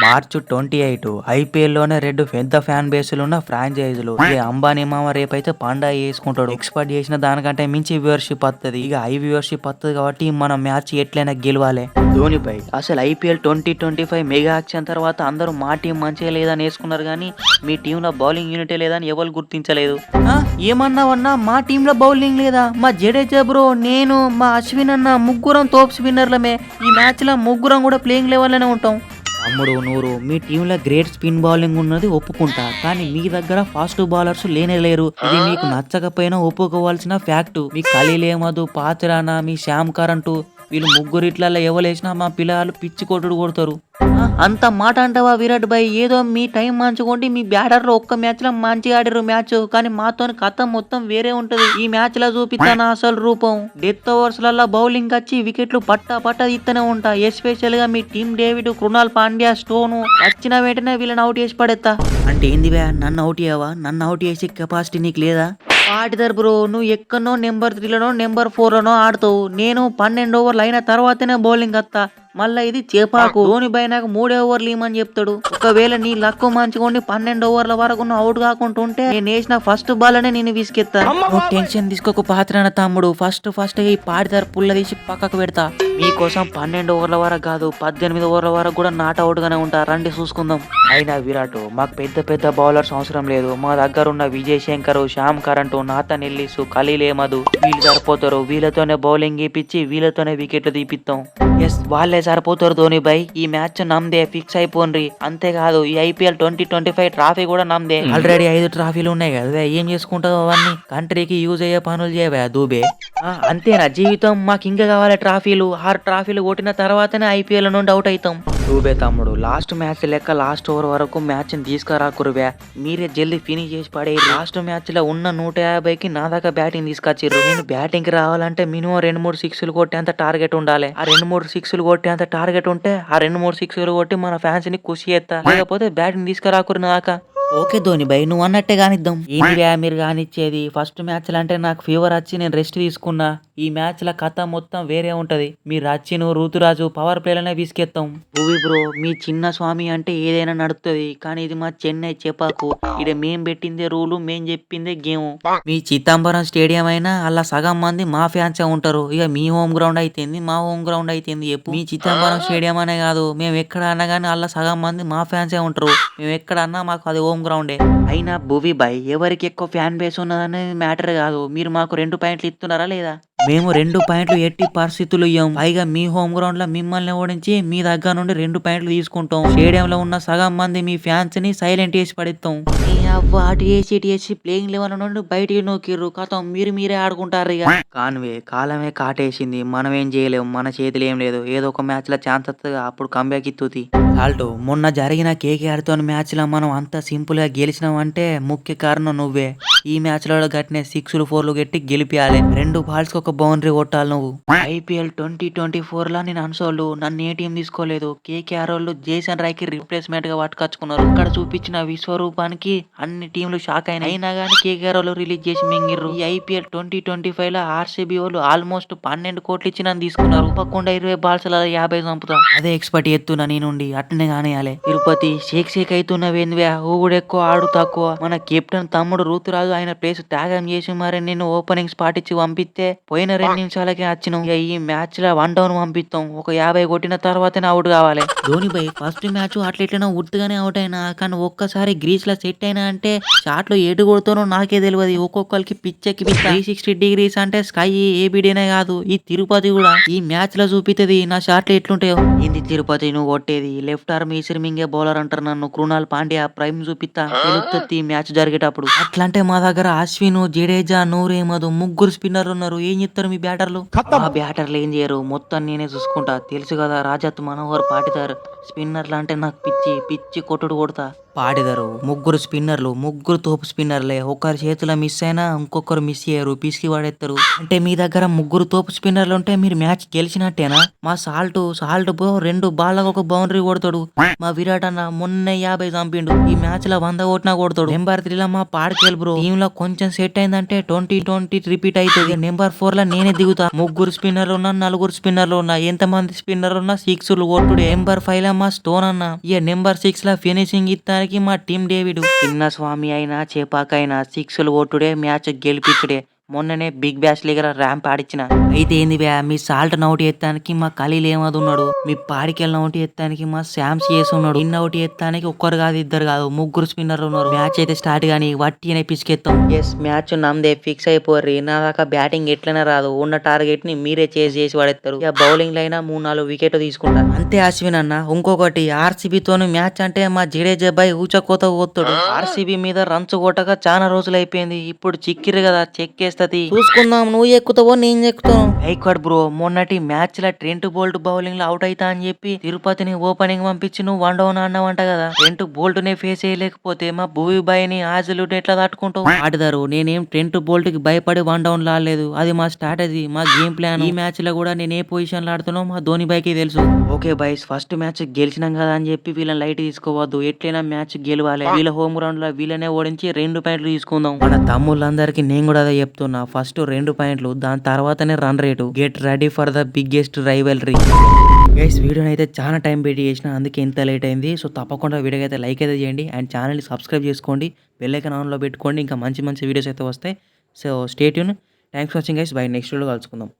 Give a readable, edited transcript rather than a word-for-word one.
మార్చి 28 ఐపీఎల్లోనే రెండు పెద్ద ఫ్యాన్ బేస్లున్న ఫ్రాంచైజీలు. ఇక అంబానీ మామ రేపైతే పండగ చేసుకుంటాడు. ఎక్స్పెక్ట్ చేసిన దానికంటే మించి వ్యూవర్షిప్ వస్తుంది. ఇక హై వ్యూవర్షిప్ వస్తుంది కాబట్టి మన మ్యాచ్ ఎట్లయినా గెలవాలి. ధోనిపై అసలు ఐపీఎల్ 2025 మెగా యాక్షన్ తర్వాత అందరూ మా టీం మంచిగా లేదని వేసుకున్నారు, కానీ మీ టీంలో బౌలింగ్ యూనిటే లేదని ఎవరు గుర్తించలేదు. ఏమన్నావన్నా మా టీంలో బౌలింగ్ లేదా? మా జడేజా బ్రో, నేను, మా అశ్విన్ అన్న ముగ్గురం తోప్ స్పిన్నర్లమే. ఈ మ్యాచ్ లో ముగ్గురం కూడా ప్లేయింగ్ లెవెల్లోనే ఉంటాం. తమ్ముడు నూరు, మీ టీంలో గ్రేట్ స్పిన్ బౌలింగ్ ఉన్నది ఒప్పుకుంటా, కానీ మీ దగ్గర ఫాస్ట్ బౌలర్స్ లేరు. ఇది మీకు నచ్చకపోయినా ఒప్పుకోవాల్సిన ఫ్యాక్ట్. మీ ఖలీల్ అహ్మద్, పాత్రానా, మీ శ్యామ్ కరంటు వీళ్ళు ముగ్గురిట్లలో ఎవలేసినా మా పిల్లలు పిచ్చి కొట్టుడు కొడతారు. అంత మాట అంటావా విరాట్ భాయ్? ఏదో మీ టైం మంచుకోండి, మీ బ్యాటర్లో ఒక్క మ్యాచ్ లో మంచిగా ఆడారు మ్యాచ్, కానీ మాతో కథ మొత్తం వేరే ఉంటది. ఈ మ్యాచ్ లో చూపిస్తాను అసలు రూపం. డెత్ ఓవర్స్ లలో బౌలింగ్ వచ్చి వికెట్లు పట్టా ఇస్తూనే ఉంటా. ఎస్పెషల్ గా మీ టీమ్ డేవిడ్, కృణాల్ పాండ్యా, స్టోను వచ్చిన వెంటనే వీళ్ళని అవుట్ చేసి పడేస్తా. అంటే ఏంది బ్యా, నన్ను అవుట్ చేయవా? నన్ను అవుట్ చేసే కెపాసిటీ నీకు లేదా? పాటిదర్ బ్రో, నువ్వు ఎక్కడనో నెంబర్ 3లోనో నెంబర్ 4లోనో ఆడుతావు. నేను 12 ఓవర్లు అయిన తర్వాతనే బౌలింగ్ వస్తా. మళ్ళా ఇది చేపాకు. ధోని బై నాకు 3 ఓవర్లు ఇమ్మని చెప్తాడు. ఒకవేళ నీ లక్ మంచుకోండి 12 ఓవర్ల వరకు నువ్వు అవుట్ కాకుండా ఉంటే నేను వేసిన ఫస్ట్ బాల్ అనే నేను విసికెత్తా. నువ్వు టెన్షన్ తీసుకోక పాత్రన తమ్ముడు. ఫస్ట్ ఈ పాటిదారు పుల్ల తీసి పక్కకు పెడతా. మీకోసం 12 ఓవర్ల వరకు కాదు 18 ఓవర్ల వరకు కూడా నాట్ అవుట్ గానే ఉంటా. రండి చూసుకుందాం. అయినా విరాట్, మాకు పెద్ద బౌలర్స్ అవసరం లేదు. మా దగ్గర ఉన్న Vijay Shankar, Sam Curran, Nathan Ellis, Khaleel Ahmed వీళ్ళు సరిపోతారు. వీళ్ళతోనే బౌలింగ్ ఇప్పించి వీళ్ళతోనే వికెట్లు తీపిస్తాం. ఎస్, వాళ్ళే సరిపోతారు ధోని బై. ఈ మ్యాచ్ నమ్దే, ఫిక్స్ అయిపోండి. అంతేకాదు ఈ ఐపీఎల్ 2025 ట్రాఫీ కూడా నమ్దే. ఆల్రెడీ 5 ట్రాఫీలు ఉన్నాయి కదా, ఏం చేసుకుంటావు అవన్నీ? కంట్రీకి యూజ్ అయ్యే పనులు చేయవా దూబే? అంతేనా జీవితం? మాకు ఇంకా కావాలి ట్రాఫీలు. 6 ట్రాఫీలు కొట్టిన తర్వాతనే ఐపీఎల్ నుండి అవుట్ అవుతాం. దూబే తమ్ముడు, లాస్ట్ మ్యాచ్ లెక్క లాస్ట్ ఓవర్ వరకు మ్యాచ్ ని తీసుకురాకురువే. మీరే జల్దీ ఫినిష్ చేసి పడే. లాస్ట్ మ్యాచ్ లో ఉన్న 150కి నా దాకా బ్యాటింగ్ తీసుకొచ్చిర్రు. నేను బ్యాటింగ్ కి రావాలంటే మినిమం 2-3 సిక్స్లు కొట్టేంత టార్గెట్ ఉండాలి. ఆ 2-3 సిక్స్లు కొట్టేంత టార్గెట్ ఉంటే ఆ 2-3 సిక్స్లు కొట్టి మన ఫ్యాన్స్ ని ఖుషి చేస్తా. లేకపోతే బ్యాటింగ్ తీసుకురాకురు నా దాకా. ఓకే ధోని బై, నువ్వు అన్నట్టే కానిద్దాం. ఏంటి మీరు కానిచ్చేది? ఫస్ట్ మ్యాచ్ అంటే నాకు ఫీవర్ వచ్చి నేను రెస్ట్ తీసుకున్నా. ఈ మ్యాచ్ ల కథ మొత్తం వేరే ఉంటది. మీ రచిన్, ఋతురాజు పవర్ ప్లేలనే విసికెత్తాం. భూవి బ్రో, మీ చిన్న స్వామి అంటే ఏదైనా నడుస్తుంది, కానీ ఇది మా చెన్నై చెప్పాకు. ఇడ మేం పెట్టిందే రూలు, మేం చెప్పిందే గేమ్. మీ చిదంబరం స్టేడియం అయినా అలా సగం మంది మా ఫ్యాన్స్ ఉంటారు. ఇక మీ హోమ్ గ్రౌండ్ అయితేంది, మా హోమ్ గ్రౌండ్ అయితేంది చెప్పు. మీ చిదంబరం స్టేడియం అనే కాదు, మేము ఎక్కడ అన్నా కానీ అలా సగం మంది మా ఫ్యాన్సే ఉంటారు. మేము ఎక్కడ అన్నా మాకు అది హోమ్ గ్రౌండే. అయినా భువి బాయ్, ఎవరికి ఎక్కువ ఫ్యాన్ బేస్ ఉన్నదనేది మ్యాటర్ కాదు. మీరు మాకు 2 పాయింట్లు ఇస్తున్నారా లేదా? మేము 2 పాయింట్లు ఎట్టి పరిస్థితులు ఇయ్యం. పైగా మీ హోమ్ గ్రౌండ్ లో మిమ్మల్ని ఓడించి మీ దగ్గర నుండి 2 పాయింట్లు తీసుకుంటాం. స్టేడియంలో ఉన్న సగం మంది మీ ఫ్యాన్స్ ని సైలెంట్ చేసి పడిస్తాం. అటు చేసి ప్లేయింగ్ లెవెల్ నుండి బయటికి నొక్కిర్రు. కథం మీరే ఆడుకుంటారు. ఇక కాన్వే, కాలమే కాటేసింది. మనం ఏం చేయలేము, మన చేతిలో ఏం లేదు. ఏదో ఒక మ్యాచ్ లో ఛాన్స్ వస్తుంది, అప్పుడు కంబ్యాక్ ఇత్తుతి. ఆల్టో, మొన్న జరిగిన కేకేఆర్ తో మ్యాచ్ లో మనం అంత సింపుల్ గా గెలిచినాం అంటే ముఖ్య కారణం నువ్వే. ఈ మ్యాచ్ లో గట్టినే 6లు 4లు గట్టి గెలిపియాలి. 2 బాల్స్ ఒక బౌండరీ కొట్టాలి నువ్వు. ఐపీఎల్ 2024 లో నేను అన్సోల్డ్, నన్ను ఏ టీం తీసుకోలేదు. కేకేఆర్ వాళ్ళు జేసన్ రాయ్ కి రిప్లేస్మెంట్ గా పట్టుకొచ్చుకున్నారు. ఇక్కడ చూపించిన విశ్వరూపానికి అన్ని టీంలు షాక్ అయినా కానీ కేకేఆర్ వాళ్ళు రిలీజ్ చేసి మింగిర్రు. ఈ ఐపీఎల్ 2025 లో ఆర్సీబీ వాళ్ళు ఆల్మోస్ట్ 12 కోట్లు ఇచ్చి నన్ను తీసుకున్నారు. తప్పకుండా 20 బాల్స్ 50 చంపుతా. అదే ఎక్స్పర్ట్ ఎత్తున్నా నీ నుండి, అట్టనే కానియాలి. తిరుపతి షేక్ అవుతున్నవేంద్వ్యా, ఊగుడు ఎక్కువ ఆడు తక్కువ. మన కెప్టెన్ తమ్ముడు ఋతురాజు ఆయన ప్లేస్ త్యాగం చేసి మరి నేను ఓపెనింగ్ స్పాట్ ఇచ్చి పంపిస్తే పోయిన 2 నిమిషాలకే వచ్చినాం. ఈ మ్యాచ్ లో 1 డౌన్ పంపిస్తాం. ఒక 50 కొట్టిన తర్వాతనే అవుట్ కావాలి. ధోని బై, ఫస్ట్ మ్యాచ్ అట్లెట్లనో ఉట్టుగానే అవుట్ అయినా, కానీ ఒక్కసారి గ్రీస్ లో సెట్ అయినా అంటే షాట్ లో ఎటు కొడుతానో నాకే తెలియదు. ఒక్కొక్కరికి పిచ్చెక్కి 360 డిగ్రీస్ అంటే స్కై ఏబిడేనే కాదు, ఈ తిరుపతి కూడా ఈ మ్యాచ్ లో చూపిస్తుంది నా షాట్లు ఎట్లుంటాయో. ఏంది తిరుపతి నువ్వు కొట్టేది? లెఫ్ట్ ఆర్మ్ ఈసిరిమింగే బౌలర్ అంటారు నన్ను. కృణాల్ పాండ్యా ప్రైమ్ చూపిస్తా, తెలుస్తుంది మ్యాచ్ జరిగేటప్పుడు. అట్లంటే మా దగ్గర అశ్విన్, జడేజా, నూర్ అహ్మద్ ముగ్గురు స్పిన్నర్లు ఉన్నారు. ఏం చెప్తారు మీ బ్యాటర్లు? ఆ బ్యాటర్లు ఏం చేయరు, మొత్తం నేనే చూసుకుంటా. తెలుసు కదా రాజత్ మనోహర్ పాటిదార్. స్పిన్నర్లు అంటే నాకు పిచ్చి కొట్టుడు కొడతా. పాడెదరు ముగ్గురు స్పిన్నర్లు, ముగ్గురు తోపు స్పిన్నర్లే. ఒకరి చేతిలో మిస్ అయినా ఇంకొకరు మిస్ చేయరు, పిసికి పడేస్తారు. అంటే మీ దగ్గర ముగ్గురు తోపు స్పిన్నర్లు ఉంటే మీరు మ్యాచ్ గెలిచినట్టేనా? మా సాల్ట్ బ్రో 2 బాళ్ళకు ఒక బౌండరీ కొడతాడు. మా విరాట్ అన్న మొన్న 50 చంపిండు. ఈ మ్యాచ్ లో 100 కొట్టినా కొడతాడు. నెంబర్ 3 లో మా పాడకేల్ బ్రో టీమ్ లో కొంచెం సెట్ అయిందంటే 20-20 రిపీట్ అవుతుంది. నెంబర్ 4 లో నేనే దిగుతా. ముగ్గురు స్పిన్నర్లు ఉన్నా, 4 స్పిన్నర్లు ఉన్నా, ఎంత మంది స్పిన్నర్లు ఉన్నా 6 కొట్టుడు. నెంబర్ 5 లో మా స్టోన్ అన్న, ఇక నెంబర్ 6 లో ఫినిషింగ్ ఇస్తానికి మా టీమ్ డేవిడ్. చిన్న స్వామి అయినా చేపాకైనా 6 కొట్టుడే మ్యాచ్ గెలిపించుడే. మొన్ననే బిగ్ బ్యాష్ లీగర్ ర్యాంప్ ఆడిచ్చిన. అయితే ఏంది బ్యా, మీ సాల్ట్ నౌటి ఎత్తానికి మా ఖలీల్ ఏమది ఉన్నాడు, మీ పాడికెళ్ళ నౌటి ఎత్తానికి మా శామ్స్ చేసి ఉన్నాడు. ఇన్ అవుటి ఎత్తానికి ఒక్కరు కాదు, ఇద్దరు కాదు, ముగ్గురు స్పిన్నర్లు ఉన్నారు. మ్యాచ్ అయితే స్టార్ట్ గానీ వట్టినే పిసికెత్తాం. ఎస్, మ్యాచ్ నమ్దే, ఫిక్స్ అయిపోర్రి. నా దాకా బ్యాటింగ్ ఎట్లనే రాదు, ఉన్న టార్గెట్ ని మీరే చేసి పడేస్తారు. ఇక బౌలింగ్ లైనా 3-4 వికెట్ తీసుకుంటా అంతే. అశ్విన్ అన్న ఇంకొకటి, ఆర్సీబీ తోని మ్యాచ్ అంటే మా జడేజా బాయ్ ఊచకోత పోతాడు. ఆర్సీబీ మీద రన్స్ కొట్టక చాలా రోజులు అయిపోయింది. ఇప్పుడు చిక్కిరు కదా, చెక్కేస్తది. చూసుకుందాం, నువ్వు ఎక్కుతావో నేను ఎక్కుతాను. గైక్వాడ్ బ్రో మొన్నటి మ్యాచ్ ల ట్రెంట్ బోల్ట్ బౌలింగ్ లో అవుట్ అయితా అని చెప్పి తిరుపతిని ఓపెనింగ్ పంపించి నువ్వు 1 డౌన్ అన్నావంట కదా. ట్రెంట్ బోల్ట్ నే ఫేస్ చేయలేకపోతే మా భూవి బాయ్ ని ఆజలుట్ ఎట్లా తట్టుకుంటావు? ఆడదారు, నేనేం ట్రెంట్ బోల్ట్ కి భయపడి 1 డౌన్ లాడలేదు. అది మా స్ట్రాటజీ, మా గేమ్ ప్లాన్. ఈ మ్యాచ్ లో కూడా నేను ఏ పొజిషన్ లో ఆడుతున్నా మా ధోని బాయ్ కి తెలుసు. ఓకే బాయ్స్, ఫస్ట్ మ్యాచ్ గెలిచినాం కదా అని చెప్పి వీళ్ళని లైట్ తీసుకోవద్దు. ఎట్లయినా మ్యాచ్ గెలవాలి. వీళ్ళ హోమ్ గ్రౌండ్ లో వీళ్ళనే ఓడించి 2 పాయింట్లు తీసుకుందాం. మన తమ్ముళ్ళందరికీ నేను కూడా అదే చెప్తున్నా, ఫస్ట్ 2 పాయింట్లు, దాని తర్వాతనే run rate. Get ready for the biggest rivalry. Guys, వీడియోని అయితే చాలా టైం పెట్టి చేసిన, అందుకే ఇంత లేట్ అయింది. సో తప్పకుండా వీడియోకి అయితే లైక్ అయితే చేయండి అండ్ ఛానల్ని సబ్స్క్రైబ్ చేసుకోండి, బెల్ ఐకాన్ ఆన్లో పెట్టుకోండి. ఇంకా మంచి మంచి వీడియోస్ అయితే వస్తాయి. So stay tune. Thanks for watching guys. By. Next video కలుసుకుందాం.